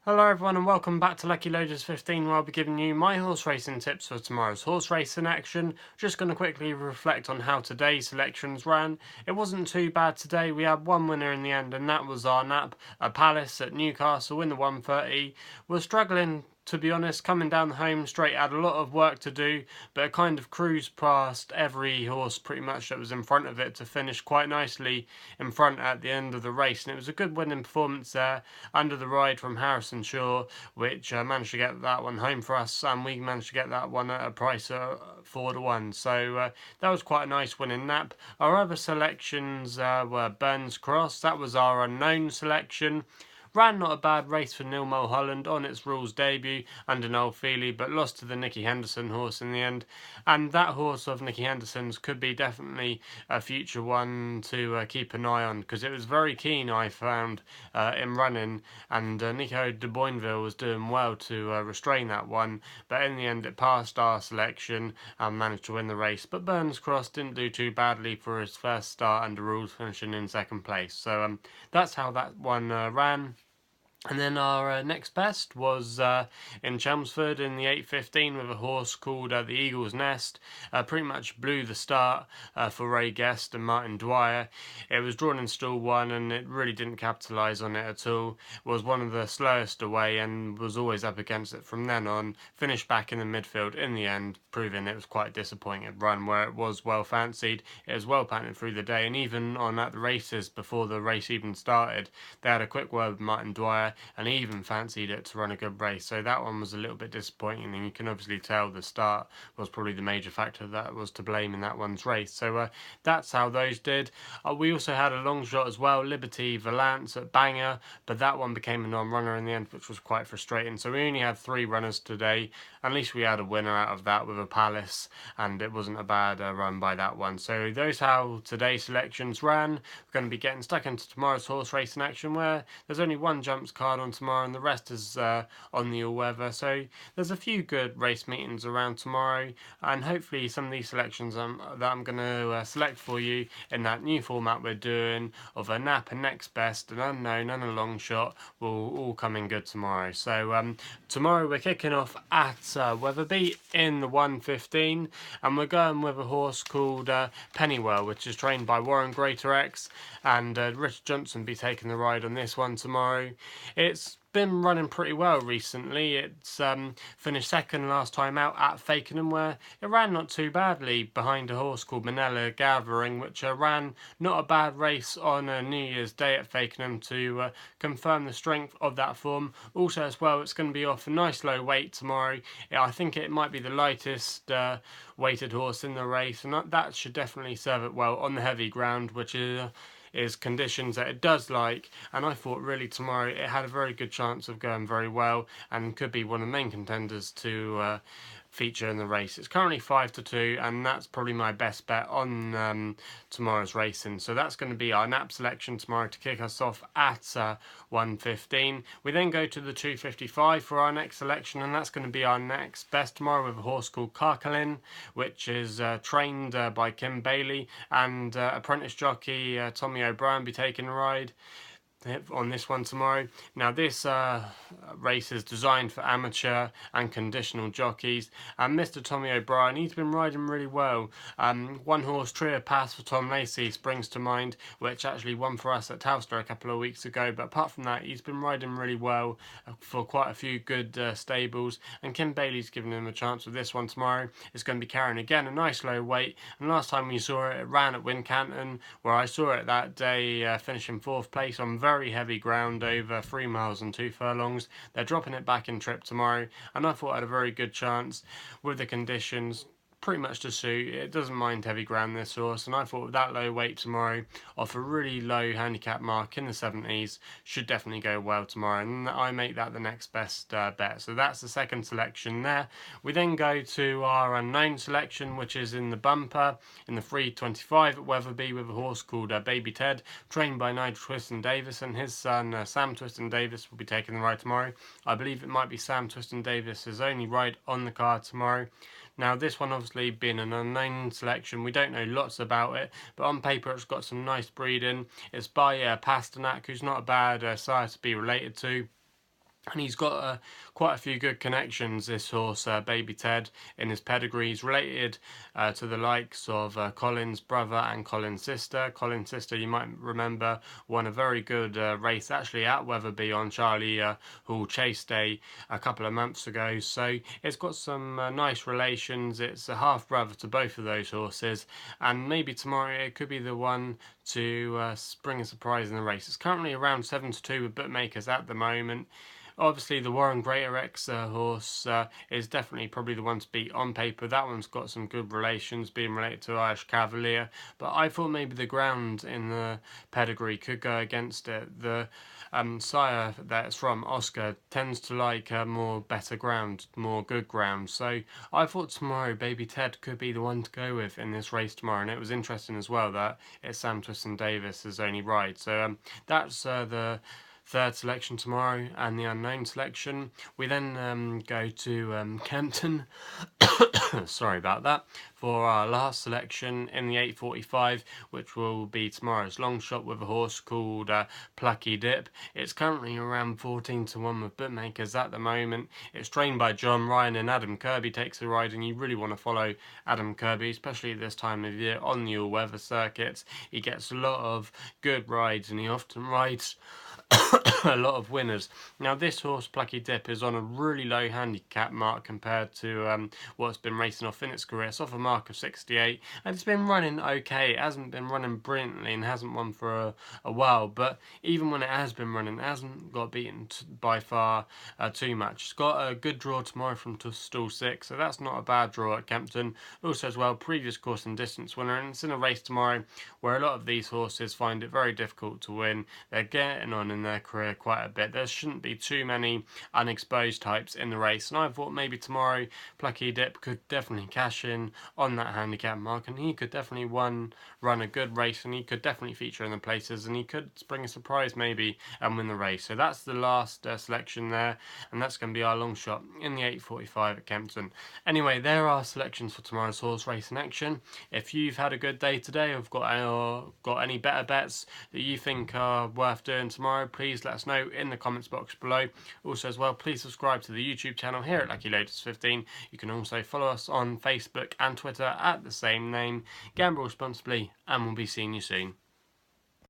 Hello everyone and welcome back to Lucky15, where I'll be giving you my horse racing tips for tomorrow's horse racing action. Just going to quickly reflect on how today's selections ran. It wasn't too bad today. We had one winner in the end, and that was our nap, a Palace at Newcastle in the 130. We're struggling, to be honest, coming down the home straight. Had a lot of work to do, but it kind of cruised past every horse pretty much that was in front of it to finish quite nicely in front at the end of the race, and it was a good winning performance there under the ride from Harrison Shaw, which managed to get that one home for us, and we managed to get that one at a price of 4-1. So that was quite a nice winning nap. Our other selections were Burns Cross. That was our unknown selection. Ran not a bad race for Neil Mulholland on its rules debut under Noel Feely, but lost to the Nicky Henderson horse in the end. And that horse of Nicky Henderson's could be definitely a future one to keep an eye on, because it was very keen, I found, in running, and Nico de Boinville was doing well to restrain that one, but in the end it passed our selection and managed to win the race. But Burns Cross didn't do too badly for his first start under rules, finishing in second place. So that's how that one ran. And then our next best was in Chelmsford in the 8:15 with a horse called the Eagle's Nest. Pretty much blew the start for Ray Guest and Martin Dwyer. It was drawn in stall 1 and it really didn't capitalise on it at all. It was one of the slowest away and was always up against it from then on. Finished back in the midfield in the end, proving it was quite a disappointing run where it was well fancied. It was well patterned through the day, and even on at the races before the race even started, they had a quick word with Martin Dwyer, and he even fancied it to run a good race. So that one was a little bit disappointing, and you can obviously tell the start was probably the major factor that was to blame in that one's race. So that's how those did. We also had a long shot as well, Liberty Valance at Bangor, but that one became a non-runner in the end, which was quite frustrating. So we only had 3 runners today. At least we had a winner out of that with a Palace, and it wasn't a bad run by that one. So those how today's selections ran. We're going to be getting stuck into tomorrow's horse racing action, where there's only one jumps card on tomorrow and the rest is on the all-weather. So there's a few good race meetings around tomorrow, and hopefully some of these selections that I'm going to select for you in that new format we're doing of a nap, a next best, an unknown and a long shot will all come in good tomorrow. So tomorrow we're kicking off at Wetherby in the 1:15, and we're going with a horse called Pennywell, which is trained by Warren Greater-X, and Richard Johnson be taking the ride on this one tomorrow. It's been running pretty well recently. It's finished second last time out at Fakenham, where it ran not too badly behind a horse called Manila Gathering, which ran not a bad race on New Year's Day at Fakenham to confirm the strength of that form. Also as well, it's going to be off a nice low weight tomorrow. I think it might be the lightest weighted horse in the race, and that should definitely serve it well on the heavy ground, which is conditions that it does like, and I thought really tomorrow it had a very good chance of going very well and could be one of the main contenders to feature in the race. It's currently 5-2, and that's probably my best bet on tomorrow's racing. So that's going to be our nap selection tomorrow to kick us off at 1:15. We then go to the 2:55 for our next selection, and that's going to be our next best tomorrow with a horse called Carqalin, which is trained by Kim Bailey, and apprentice jockey Tommy O'Brien be taking a ride on this one tomorrow. Now this race is designed for amateur and conditional jockeys, and Mr. Tommy O'Brien, he's been riding really well. One horse Trio Pass for Tom Lacey springs to mind, which actually won for us at Towcester a couple of weeks ago, but apart from that he's been riding really well for quite a few good stables, and Kim Bailey's giving him a chance with this one tomorrow. It's going to be carrying again a nice low weight, and last time we saw it, it ran at Wincanton, where I saw it that day finishing 4th place on very heavy ground over 3 miles and 2 furlongs. They're dropping it back in trip tomorrow, and I thought I had a very good chance with the conditions pretty much to suit. It doesn't mind heavy ground, this horse, and I thought with that low weight tomorrow off a really low handicap mark in the 70s should definitely go well tomorrow, and I make that the next best bet. So that's the second selection there. We then go to our unknown selection, which is in the bumper in the 3:25 at Wetherby with a horse called Baby Ted, trained by Nigel Twiston Davis, and his son Sam Twiston Davis will be taking the ride tomorrow. I believe it might be Sam Twiston Davis's only ride on the card tomorrow. Now this one obviously being an unknown selection, we don't know lots about it, but on paper it's got some nice breeding. It's by Pasternak, who's not a bad sire to be related to. And he's got quite a few good connections, this horse, Baby Ted, in his pedigree. He's related to the likes of Colin's brother and Colin's sister. Colin's sister, you might remember, won a very good race actually at Wetherby on Charlie Hall Chase Day a couple of months ago. So it's got some nice relations. It's a half brother to both of those horses, and maybe tomorrow it could be the one to bring a surprise in the race. It's currently around 7-2 with bookmakers at the moment. Obviously, the Warren Greatorex horse is definitely probably the one to beat on paper. That one's got some good relations, being related to Irish Cavalier. But I thought maybe the ground in the pedigree could go against it. The sire that's from Oscar tends to like more better ground, more good ground. So I thought tomorrow Baby Ted could be the one to go with in this race tomorrow. And it was interesting as well that it's Sam Twiston-Davis' only ride. So that's the third selection tomorrow and the unknown selection. We then go to Kempton, sorry about that, for our last selection in the 8:45, which will be tomorrow's Longshot with a horse called Plucky Dip. It's currently around 14-1 with bookmakers at the moment. It's trained by John Ryan, and Adam Kirby takes the ride, and you really want to follow Adam Kirby, especially at this time of year on the all-weather circuits. He gets a lot of good rides, and he often rides a lot of winners. Now this horse, Plucky Dip, is on a really low handicap mark compared to what's been racing off in its career. It's off a mark of 68, and it's been running okay. It hasn't been running brilliantly and hasn't won for a while, but even when it has been running, it hasn't got beaten by far too much. It's got a good draw tomorrow from stall 6, so that's not a bad draw at Kempton. Also as well, previous course and distance winner, and it's in a race tomorrow where a lot of these horses find it very difficult to win. They're getting on in their career quite a bit. There shouldn't be too many unexposed types in the race, and I thought maybe tomorrow Plucky Dip could definitely cash in on that handicap mark, and he could definitely run a good race, and he could definitely feature in the places, and he could bring a surprise maybe and win the race. So that's the last selection there, and that's going to be our long shot in the 8:45 at Kempton. Anyway, there are selections for tomorrow's horse race in action. If you've had a good day today, or got any better bets that you think are worth doing tomorrow, please let us know in the comments box below. Also as well, please subscribe to the YouTube channel here at Lucky15. You can also follow us on Facebook and Twitter at the same name. Gamble responsibly, and we'll be seeing you soon.